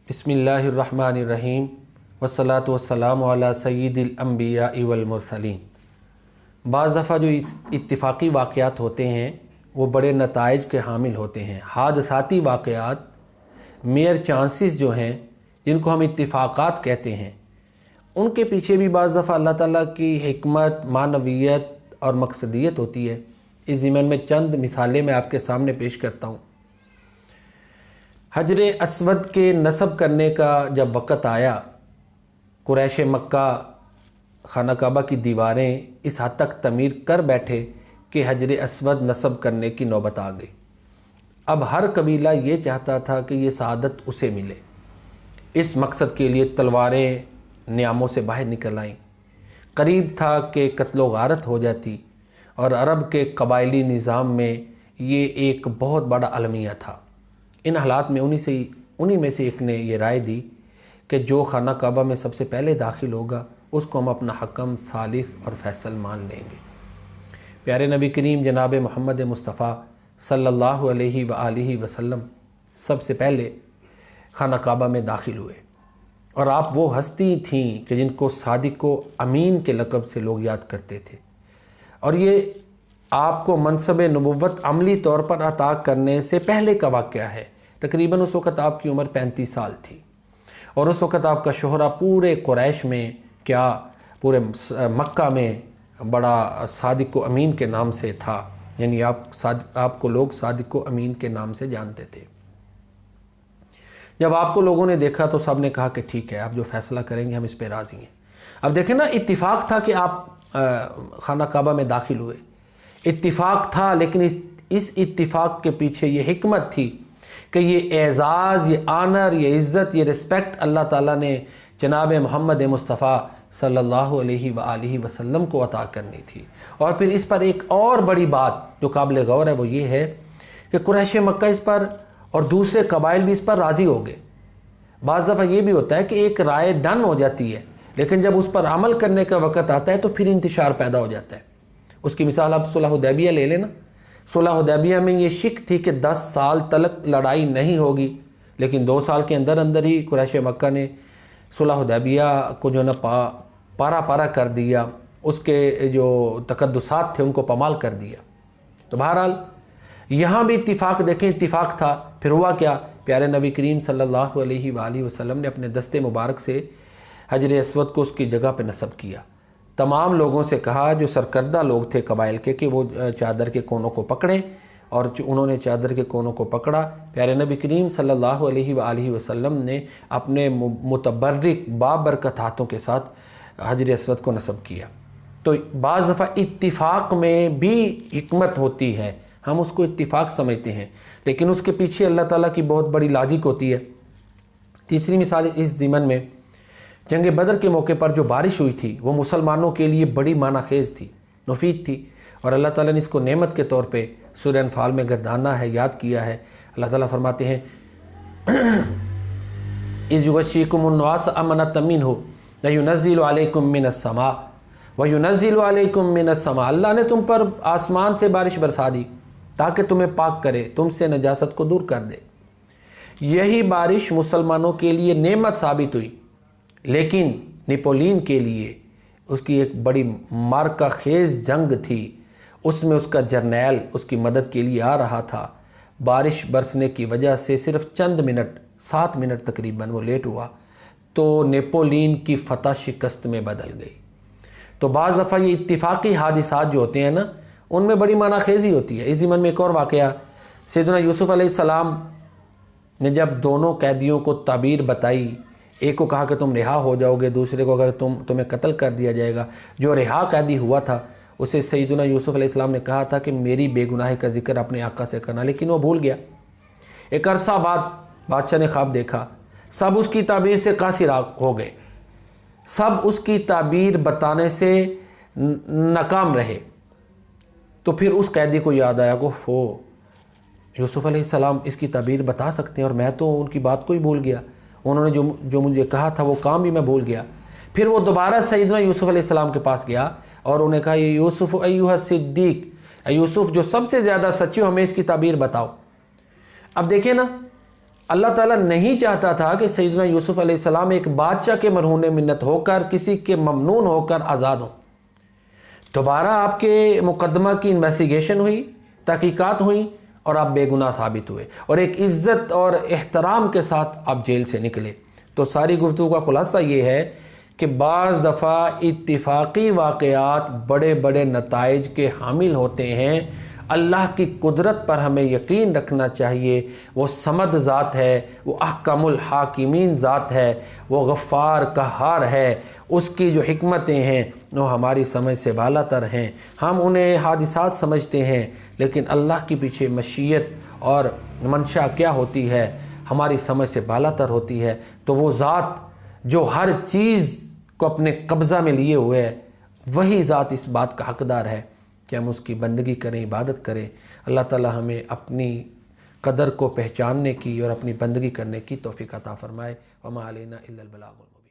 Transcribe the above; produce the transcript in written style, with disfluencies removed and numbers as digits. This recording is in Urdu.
بسم اللہ الرحمن الرحیم والصلاة والسلام علی سید الانبیاء والمرسلین۔ بعض دفعہ جو اتفاقی واقعات ہوتے ہیں وہ بڑے نتائج کے حامل ہوتے ہیں۔ حادثاتی واقعات میئر چانسز جو ہیں جن کو ہم اتفاقات کہتے ہیں، ان کے پیچھے بھی بعض دفعہ اللہ تعالیٰ کی حکمت، معنویت اور مقصدیت ہوتی ہے۔ اس ضمن میں چند مثالیں میں آپ کے سامنے پیش کرتا ہوں۔ حجر اسود کے نصب کرنے کا جب وقت آیا، قریش مکہ خانہ کعبہ کی دیواریں اس حد تک تعمیر کر بیٹھے کہ حجر اسود نصب کرنے کی نوبت آ گئی۔ اب ہر قبیلہ یہ چاہتا تھا کہ یہ سعادت اسے ملے۔ اس مقصد کے لیے تلواریں نیاموں سے باہر نکل آئیں۔ قریب تھا کہ قتل و غارت ہو جاتی، اور عرب کے قبائلی نظام میں یہ ایک بہت بڑا المیہ تھا۔ ان حالات میں انہی میں سے ایک نے یہ رائے دی کہ جو خانہ کعبہ میں سب سے پہلے داخل ہوگا اس کو ہم اپنا حکم، ثالث اور فیصل مان لیں گے۔ پیارے نبی کریم جناب محمد مصطفیٰ صلی اللہ علیہ وآلہ وسلم سب سے پہلے خانہ کعبہ میں داخل ہوئے، اور آپ وہ ہستی تھیں کہ جن کو صادق و امین کے لقب سے لوگ یاد کرتے تھے، اور یہ آپ کو منصب نبوت عملی طور پر عطا کرنے سے پہلے کا واقعہ ہے۔ تقریباً اس وقت آپ کی عمر 35 سال تھی، اور اس وقت آپ کا شہرہ پورے قریش میں، کیا پورے مکہ میں بڑا صادق و امین کے نام سے تھا، یعنی آپ کو لوگ صادق و امین کے نام سے جانتے تھے۔ جب آپ کو لوگوں نے دیکھا تو سب نے کہا کہ ٹھیک ہے، آپ جو فیصلہ کریں گے ہم اس پہ راضی ہیں۔ اب دیکھیں نا، اتفاق تھا کہ آپ خانہ کعبہ میں داخل ہوئے، اتفاق تھا، لیکن اس اتفاق کے پیچھے یہ حکمت تھی کہ یہ اعزاز، یہ آنر، یہ عزت، یہ رسپیکٹ اللہ تعالیٰ نے جناب محمد مصطفیٰ صلی اللہ علیہ وآلہ وسلم کو عطا کرنی تھی۔ اور پھر اس پر ایک اور بڑی بات جو قابل غور ہے وہ یہ ہے کہ قریش مکہ اس پر اور دوسرے قبائل بھی اس پر راضی ہو گئے۔ بعض دفعہ یہ بھی ہوتا ہے کہ ایک رائے ڈن ہو جاتی ہے، لیکن جب اس پر عمل کرنے کا وقت آتا ہے تو پھر انتشار پیدا ہو جاتا ہے۔ اس کی مثال آپ صلح حدیبیہ لے لینا۔ صلح حدیبیہ میں یہ شک تھی کہ 10 سال تلک لڑائی نہیں ہوگی، لیکن 2 سال کے اندر اندر ہی قریش مکہ نے صلح حدیبیہ کو جو نا پارا کر دیا، اس کے جو تقدسات تھے ان کو پامال کر دیا۔ تو بہرحال یہاں بھی اتفاق دیکھیں، اتفاق تھا۔ پھر ہوا کیا؟ پیارے نبی کریم صلی اللہ علیہ وآلہ وسلم نے اپنے دستے مبارک سے حجر اسود کو اس کی جگہ پہ نصب کیا۔ تمام لوگوں سے کہا جو سرکردہ لوگ تھے قبائل کے کہ وہ چادر کے کونوں کو پکڑیں، اور انہوں نے چادر کے کونوں کو پکڑا۔ پیارے نبی کریم صلی اللہ علیہ وآلہ وسلم نے اپنے متبرک بابرکت ہاتھوں کے ساتھ حجر اسود کو نصب کیا۔ تو بعض دفعہ اتفاق میں بھی حکمت ہوتی ہے، ہم اس کو اتفاق سمجھتے ہیں، لیکن اس کے پیچھے اللہ تعالیٰ کی بہت بڑی لاجک ہوتی ہے۔ تیسری مثال اس ضمن میں، جنگ بدر کے موقع پر جو بارش ہوئی تھی وہ مسلمانوں کے لیے بڑی معنی خیز تھی، مفید تھی، اور اللہ تعالیٰ نے اس کو نعمت کے طور پہ سورہ انفال میں گردانا ہے، یاد کیا ہے۔ اللہ تعالیٰ فرماتے ہیں اِذْ یُغَشِّیکُمُ النُّعَاسَ أَمَنَةً مِّنْهُ وَیُنَزِّلُ عَلَیکُم مِّنَ السَّمَاءِ وَیُنَزِّلُ عَلَیکُم مِّنَ السَّمَاءِ۔ اللہ نے تم پر آسمان سے بارش برسا دی تاکہ تمہیں پاک کرے، تم سے نجاست کو دور کر دے۔ یہی بارش مسلمانوں کے لیے نعمت ثابت ہوئی، لیکن نیپولین کے لیے اس کی ایک بڑی مارکہ خیز جنگ تھی۔ اس میں اس کا جرنیل اس کی مدد کے لیے آ رہا تھا۔ بارش برسنے کی وجہ سے صرف چند منٹ، 7 منٹ تقریباً وہ لیٹ ہوا، تو نیپولین کی فتح شکست میں بدل گئی۔ تو بعض دفعہ یہ اتفاقی حادثات جو ہوتے ہیں نا، ان میں بڑی معنی خیزی ہوتی ہے۔ اس ضمن میں ایک اور واقعہ، سیدنا یوسف علیہ السلام نے جب دونوں قیدیوں کو تعبیر بتائی، ایک کو کہا کہ تم رہا ہو جاؤ گے، دوسرے کو کہا کہ تمہیں قتل کر دیا جائے گا۔ جو رہا قیدی ہوا تھا اسے سیدنا یوسف علیہ السلام نے کہا تھا کہ میری بے گناہی کا ذکر اپنے آقا سے کرنا، لیکن وہ بھول گیا۔ ایک عرصہ بعد بادشاہ نے خواب دیکھا، سب اس کی تعبیر سے قاصر ہو گئے، سب اس کی تعبیر بتانے سے ناکام رہے۔ تو پھر اس قیدی کو یاد آیا کہ یوسف علیہ السلام اس کی تعبیر بتا سکتے ہیں اور میں تو ان کی بات کو ہی بھول گیا، انہوں نے جو مجھے کہا تھا وہ کام بھی میں بھول گیا۔ پھر وہ دوبارہ سیدنا یوسف علیہ السلام کے پاس گیا اور انہیں کہا یوسف ایھا الصدیق، اے یوسف جو سب سے زیادہ سچے ہو، ہمیں اس کی تعبیر بتاؤ۔ اب دیکھیں نا، اللہ تعالیٰ نہیں چاہتا تھا کہ سیدنا یوسف علیہ السلام ایک بادشاہ کے مرہون منت ہو کر، کسی کے ممنون ہو کر آزاد ہوں۔ دوبارہ آپ کے مقدمہ کی انویسٹیگیشن ہوئی، تحقیقات ہوئیں، اور آپ بے گناہ ثابت ہوئے، اور ایک عزت اور احترام کے ساتھ آپ جیل سے نکلے۔ تو ساری گفتگو کا خلاصہ یہ ہے کہ بعض دفعہ اتفاقی واقعات بڑے بڑے نتائج کے حامل ہوتے ہیں۔ اللہ کی قدرت پر ہمیں یقین رکھنا چاہیے، وہ صمد ذات ہے، وہ احکم الحاکمین ذات ہے، وہ غفار قہار ہے، اس کی جو حکمتیں ہیں وہ ہماری سمجھ سے بالا تر ہیں۔ ہم انہیں حادثات سمجھتے ہیں، لیکن اللہ کی پیچھے مشیت اور منشا کیا ہوتی ہے ہماری سمجھ سے بالا تر ہوتی ہے۔ تو وہ ذات جو ہر چیز کو اپنے قبضہ میں لیے ہوئے ہے، وہی ذات اس بات کا حقدار ہے کہ ہم اس کی بندگی کریں، عبادت کریں۔ اللہ تعالی ہمیں اپنی قدر کو پہچاننے کی اور اپنی بندگی کرنے کی توفیق عطا فرمائے۔ وما علینا الا البلاغ المبین۔